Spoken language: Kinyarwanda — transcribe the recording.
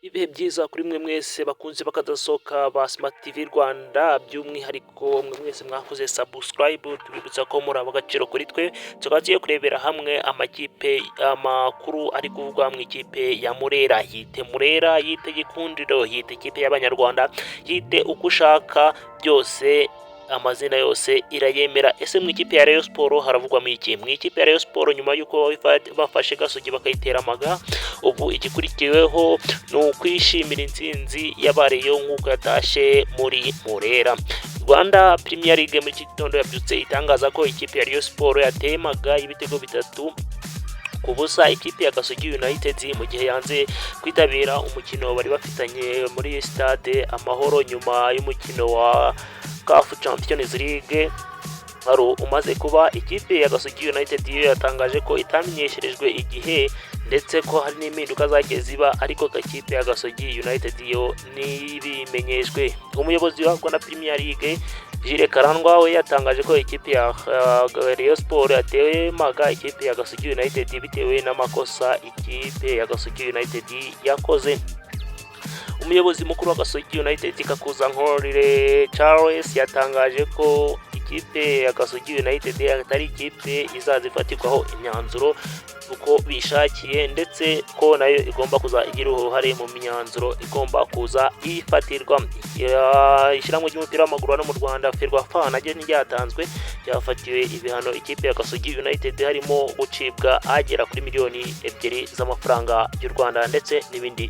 Ibihe byiza kuri mwe mwese bakunze bakadasohoka ba Smart TV Rwanda, by'umwihariko mwe mwese mwakoze subscribe, tubibutsa ko muri ab'agaciro kuri twe. Tukaba tugiye kurebera hamwe amakipe amakuru ari kuvugwa mu ikipe ya Murera. Yite Murera, yite Gikundiro, yite ikipe y'Abanyarwanda, yite uko ushaka, byose amazina yose irayemera. Ese mu ikipe ya Rayon Sport haravugwa mu iki? Mu ikipe ya Rayon Sport nyuma y'uko bafashe Gasogi bakayitera amaga, ubu igikurikiweho ni ukwishimira intsinzi y'abareyo nk'uko yatashe muri Murera. Rwanda Premier League muri iki gitondo yabyutse itangaza ko ikipe ya Rayon Sport yateye amaga y'ibitego 3 ku busa ikipe ya Gasogi United mu gihe yanze kwitabira umukino bari bafitanye muri stade Amahoro nyuma y'umukino wa CAF Champions League. Wari umaze kuba, ikipe ya Gasogi United yo yatangaje ko itamenyesherejwe igihe ndetse ko hari n'impinduka zagiye ziba, ariko ikipe ya Gasogi United yo nibimenyeshwe. Umuyobozi wa Rwanda Premier League Jules Karangwa we yatangaje ko ikipe ya Rayon Sport yatewe maga ikipe ya Gasogi United bitewe n'amakosa ikipe ya Gasogi United yakoze. Umuyobozi mukuru wa Gasogi United Kakuzankorire Charles yatangaje ko ikipe ya Gasogi United atari ikipe izazifatirwaho imyanzuro uko bishakiye, ndetse ko nayo igomba kuza igira uruhare mu myanzuro igomba kuza ifatirwa. Ishyirahamwe ry'umupira w'amaguru no mu Rwanda Ferwafa naryo ryatanzwe ryafatiwe ibihano ikipe ya Gasogi United, harimo gucibwa agera kuri miliyoni 2 z'amafaranga y'u Rwanda ndetse n'ibindi